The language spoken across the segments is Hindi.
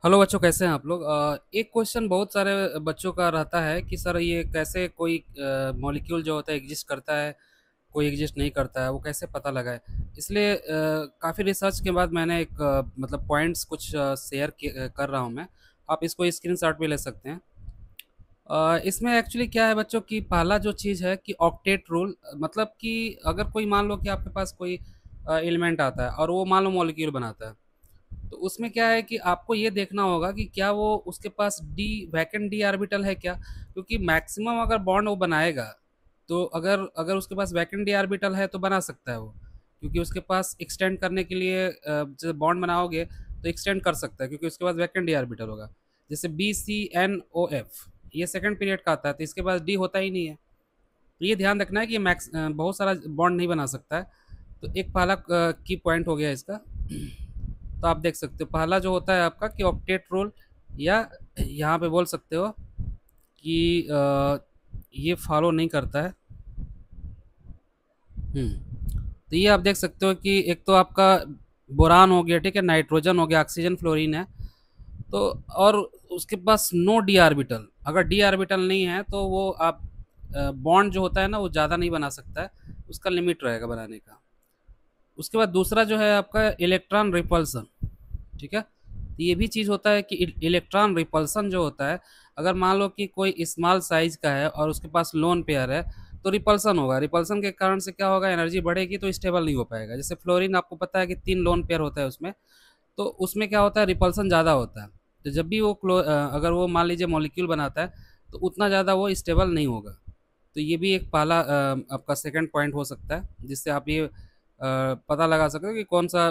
हेलो बच्चों, कैसे हैं आप लोग। एक क्वेश्चन बहुत सारे बच्चों का रहता है कि सर ये कैसे कोई मॉलिक्यूल जो होता है एग्जिस्ट करता है, कोई एग्जिस्ट नहीं करता है, वो कैसे पता लगाए। इसलिए काफ़ी रिसर्च के बाद मैंने एक मतलब पॉइंट्स कुछ शेयर कर रहा हूँ मैं। आप इसको स्क्रीनशॉट भी ले सकते हैं। इसमें एक्चुअली क्या है बच्चों की, पहला जो चीज़ है कि ऑक्टेट रूल, मतलब कि अगर कोई मान लो कि आपके पास कोई एलिमेंट आता है और वो मान लो मॉलिक्यूल बनाता है, तो उसमें क्या है कि आपको ये देखना होगा कि क्या वो उसके पास डी वैकेंट डी ऑर्बिटल है क्या। क्योंकि मैक्सिमम अगर बॉन्ड वो बनाएगा, तो अगर अगर उसके पास वैकेंट डी ऑर्बिटल है तो बना सकता है वो। क्योंकि उसके पास एक्सटेंड करने के लिए जब बॉन्ड बनाओगे तो एक्सटेंड कर सकता है, क्योंकि उसके पास वैकेंट डी ऑर्बिटल होगा। जैसे BCNOF, ये सेकंड पीरियड का आता है, तो इसके पास डी होता ही नहीं है। तो ये ध्यान रखना है कि ये बहुत सारा बॉन्ड नहीं बना सकता है। तो एक पहला की पॉइंट हो गया इसका। तो आप देख सकते हो पहला जो होता है आपका कि ऑक्टेट रूल, या यहाँ पे बोल सकते हो कि ये फॉलो नहीं करता है। तो ये आप देख सकते हो कि एक तो आपका बोरान हो गया, ठीक है, नाइट्रोजन हो गया, ऑक्सीजन, फ्लोरीन है। तो और उसके पास नो डी ऑर्बिटल। अगर डी ऑर्बिटल नहीं है तो वो आप बॉन्ड जो होता है ना वो ज़्यादा नहीं बना सकता है, उसका लिमिट रहेगा बनाने का। उसके बाद दूसरा जो है आपका इलेक्ट्रॉन रिपल्सन, ठीक है। तो ये भी चीज़ होता है कि इलेक्ट्रॉन रिपल्सन जो होता है, अगर मान लो कि कोई स्मॉल साइज का है और उसके पास लोन पेयर है, तो रिपल्सन होगा। रिपल्सन के कारण से क्या होगा, एनर्जी बढ़ेगी तो स्टेबल नहीं हो पाएगा। जैसे फ्लोरीन आपको पता है कि 3 लोन पेयर होता है उसमें, तो उसमें क्या होता है, रिपल्सन ज़्यादा होता है। तो जब भी वो अगर वो मान लीजिए मॉलिक्यूल बनाता है, तो उतना ज़्यादा वो स्टेबल नहीं होगा। तो ये भी एक पहला आपका सेकंड पॉइंट हो सकता है, जिससे आप ये पता लगा सकते हो कि कौन सा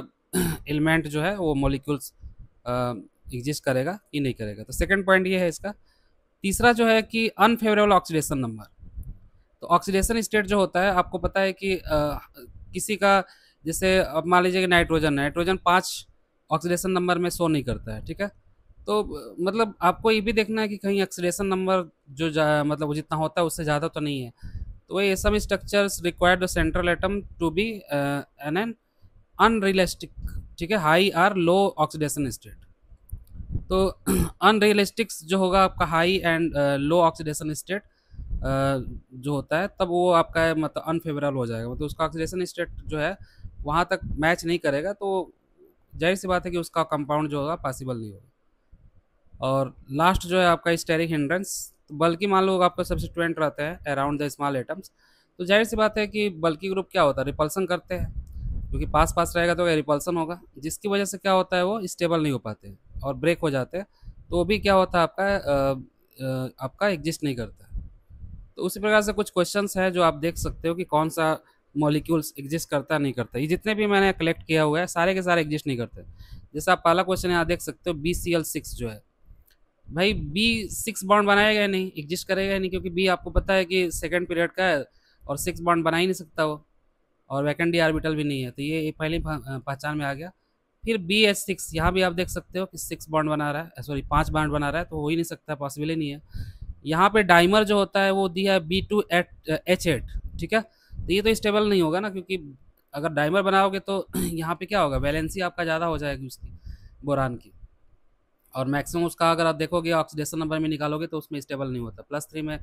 एलिमेंट जो है वो मॉलिक्यूल्स एग्जिस्ट करेगा कि नहीं करेगा। तो सेकंड पॉइंट ये है इसका। तीसरा जो है कि अनफेवरेबल ऑक्सीडेशन नंबर। तो ऑक्सीडेशन स्टेट जो होता है, आपको पता है कि किसी का, जैसे अब मान लीजिए कि नाइट्रोजन नाइट्रोजन 5 ऑक्सीडेशन नंबर में शो नहीं करता है, ठीक है। तो मतलब आपको ये भी देखना है कि कहीं ऑक्सीडेशन नंबर जो मतलब वो जितना होता है उससे ज़्यादा तो नहीं है। तो वही some structures required the central atom to be an unrealistic, ठीक है, high or low oxidation state. तो अनरियलिस्टिक जो होगा आपका high and low oxidation state जो होता है, तब वो आपका मतलब अनफेवरेबल हो जाएगा, मतलब उसका ऑक्सीडेशन स्टेट जो है वहाँ तक मैच नहीं करेगा। तो जाहिर सी बात है कि उसका कंपाउंड जो होगा पॉसिबल नहीं होगा। और लास्ट जो है आपका स्टेरिक हिंड्रेंस। तो बल्कि मान लो आपका सब्स्टिट्यूएंट रहते हैं अराउंड द स्मॉल एटम्स, तो जाहिर सी बात है कि बल्कि ग्रुप क्या होता है, रिपल्सन करते हैं। क्योंकि पास पास रहेगा तो रिपल्सन होगा, जिसकी वजह से क्या होता है वो स्टेबल नहीं हो पाते हैं और ब्रेक हो जाते हैं। तो वो भी क्या होता है आपका आपका एग्जिस्ट नहीं करता है। तो उसी प्रकार से कुछ क्वेश्चंस हैं जो आप देख सकते हो कि कौन सा मॉलिक्यूल्स एग्जिस्ट करता है नहीं करता। ये जितने भी मैंने कलेक्ट किया हुआ है सारे के सारे एग्जिस्ट नहीं करते। जैसे आप पहला क्वेश्चन यहाँ देख सकते हो, BCl6 जो है, भाई B6 बॉन्ड बनाएगा या नहीं, एग्जिस्ट करेगा या नहीं, क्योंकि बी आपको पता है कि सेकंड पीरियड का है और 6 बॉन्ड बना ही नहीं सकता वो, और वैकेंट डी ऑर्बिटल भी नहीं है। तो ये पहले ही पहचान में आ गया। फिर BH6, यहाँ भी आप देख सकते हो कि 6 बॉन्ड बना रहा है, सॉरी 5 बॉन्ड बना रहा है, तो हो ही नहीं सकता, पॉसिबल ही नहीं है। यहाँ पे डाइमर जो होता है वो दिया है B2H8, ठीक है। तो ये तो स्टेबल नहीं होगा ना, क्योंकि अगर डाइमर बनाओगे तो यहाँ पे क्या होगा, वैलेंसी आपका ज़्यादा हो जाएगी उसकी, बोरान की। और मैक्सिमम उसका अगर आप देखोगे ऑक्सीडेशन नंबर में निकालोगे तो उसमें स्टेबल नहीं होता, +3 में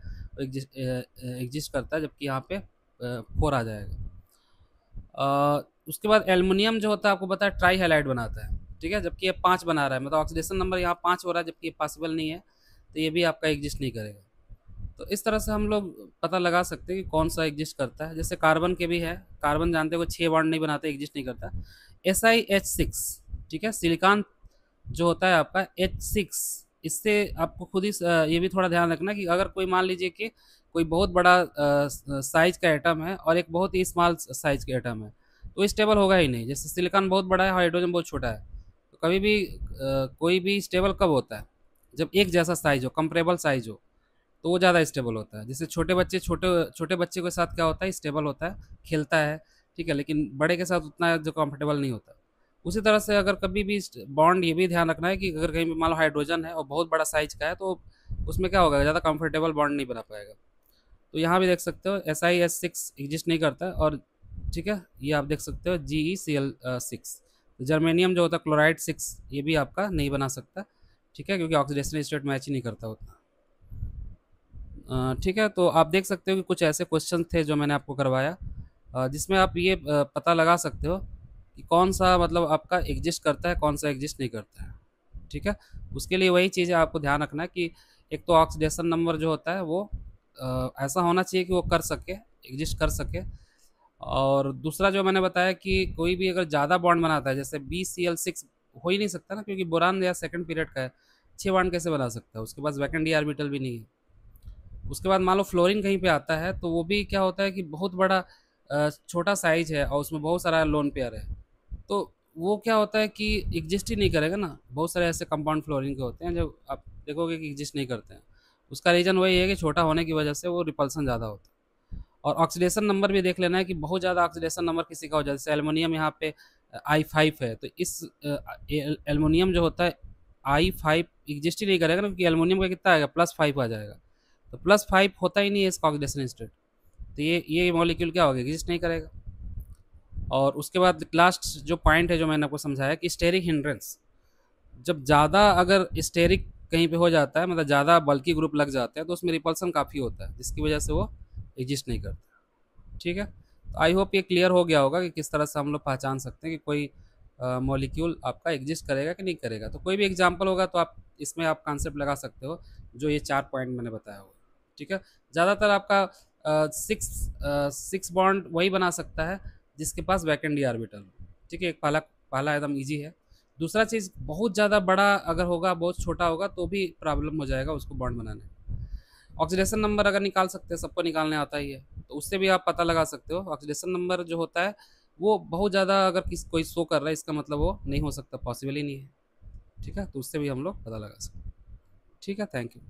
एग्जिस्ट करता है, जबकि यहाँ पे 4 आ जाएगा। उसके बाद एल्युमिनियम जो होता है आपको पता है ट्राई हैलाइड बनाता है, ठीक है, जबकि ये 5 बना रहा है, मतलब ऑक्सीडेशन नंबर यहाँ 5 हो रहा है, जबकि ये पॉसिबल नहीं है। तो ये भी आपका एग्जिस्ट नहीं करेगा। तो इस तरह से हम लोग पता लगा सकते हैं कि कौन सा एग्जिस्ट करता है। जैसे कार्बन के भी है, कार्बन जानते हो 6 बॉन्ड नहीं बनाते, एग्जिस्ट नहीं करता। SiH6, ठीक है, सिलिकॉन जो होता है आपका H6, इससे आपको खुद ही ये भी थोड़ा ध्यान रखना कि अगर कोई मान लीजिए कि कोई बहुत बड़ा साइज का एटम है और एक बहुत ही स्मॉल साइज का एटम है, तो स्टेबल होगा ही नहीं। जैसे सिलिकॉन बहुत बड़ा है, हाइड्रोजन बहुत छोटा है, तो कभी भी कोई भी स्टेबल कब होता है, जब एक जैसा साइज हो, कंपेरेबल साइज हो, तो वो ज़्यादा स्टेबल होता है। जैसे छोटे बच्चे, छोटे छोटे बच्चे के साथ क्या होता है, स्टेबल होता है, खेलता है, ठीक है, लेकिन बड़े के साथ उतना जो कंफर्टेबल नहीं होता। उसी तरह से अगर कभी भी बॉन्ड, ये भी ध्यान रखना है कि अगर कहीं भी मान लो हाइड्रोजन है और बहुत बड़ा साइज का है, तो उसमें क्या होगा, ज़्यादा कंफर्टेबल बॉन्ड नहीं बना पाएगा। तो यहाँ भी देख सकते हो SiS6 एग्जिस्ट नहीं करता है। और ठीक है, ये आप देख सकते हो GeCl6। जर्मेनियम जो होता है क्लोराइड 6, ये भी आपका नहीं बना सकता। ठीक है, क्योंकि ऑक्सीडेशन स्टेट मैच ही नहीं करता होता। ठीक है, तो आप देख सकते हो कि कुछ ऐसे क्वेश्चन थे जो मैंने आपको करवाया, जिसमें आप ये पता लगा सकते हो कि कौन सा मतलब आपका एग्जिस्ट करता है, कौन सा एग्जिस्ट नहीं करता है। ठीक है, उसके लिए वही चीज़ है, आपको ध्यान रखना है कि एक तो ऑक्सीडेशन नंबर जो होता है वो ऐसा होना चाहिए कि वो कर सके, एग्जिस्ट कर सके। और दूसरा जो मैंने बताया कि कोई भी अगर ज़्यादा बॉन्ड बनाता है, जैसे BCl6 हो ही नहीं सकता ना, क्योंकि बोरान या सेकंड पीरियड का है, 6 बॉन्ड कैसे बना सकता है, उसके पास वैकेंट डी ऑर्बिटल भी नहीं है। उसके बाद मान लो फ्लोरीन कहीं पे आता है, तो वो भी क्या होता है कि बहुत बड़ा छोटा साइज है और उसमें बहुत सारा लोन पेयर है, तो वो क्या होता है कि एग्जिस्ट ही नहीं करेगा ना। बहुत सारे ऐसे कंपाउंड फ्लोरीन के होते हैं जो आप देखोगे कि एग्जिस्ट नहीं करते हैं। उसका रीज़न वही है कि छोटा होने की वजह से वो रिपल्सन ज़्यादा होता है। और ऑक्सीडेशन नंबर भी देख लेना है कि बहुत ज़्यादा ऑक्सीडेशन नंबर किसी का हो जाए, जैसे एल्युमिनियम यहाँ पे I5 है, तो इस एल्युमिनियम जो होता है I5 एग्जिस्ट ही नहीं करेगा ना, क्योंकि एल्युमिनियम का कितना आएगा, +5 आ जाएगा। तो +5 होता ही नहीं है इसका ऑक्सीडेशन स्टेट, तो ये मॉलिक्यूल क्या होगा, एग्जिस्ट नहीं करेगा। और उसके बाद लास्ट जो पॉइंट है जो मैंने आपको समझाया कि स्टेरिक हिंड्रेंस, जब ज़्यादा अगर स्टेरिक कहीं पे हो जाता है, मतलब ज़्यादा बल्की ग्रुप लग जाते हैं, तो उसमें रिपल्सन काफ़ी होता है, जिसकी वजह से वो एग्जिस्ट नहीं करता। ठीक है, तो आई होप ये क्लियर हो गया होगा कि किस तरह से हम लोग पहचान सकते हैं कि कोई मॉलिक्यूल आपका एग्जिस्ट करेगा कि नहीं करेगा। तो कोई भी एग्जांपल होगा तो आप इसमें आप कॉन्सेप्ट लगा सकते हो, जो ये 4 पॉइंट मैंने बताया होगा। ठीक है, ज़्यादातर आपका सिक्स बॉन्ड वही बना सकता है जिसके पास वैकेंट डी ऑर्बिटल हो। ठीक है, एक पहला पहला एकदम ईजी है। दूसरा चीज़, बहुत ज़्यादा बड़ा अगर होगा, बहुत छोटा होगा, तो भी प्रॉब्लम हो जाएगा उसको बॉन्ड बनाने में। ऑक्सीडेशन नंबर अगर निकाल सकते हैं, सबको निकालने आता ही है, तो उससे भी आप पता लगा सकते हो। ऑक्सीडेशन नंबर जो होता है वो बहुत ज़्यादा अगर कोई शो कर रहा है, इसका मतलब वो नहीं हो सकता, पॉसिबल ही नहीं है। ठीक है, तो उससे भी हम लोग पता लगा सकते हैं। ठीक है, थैंक यू।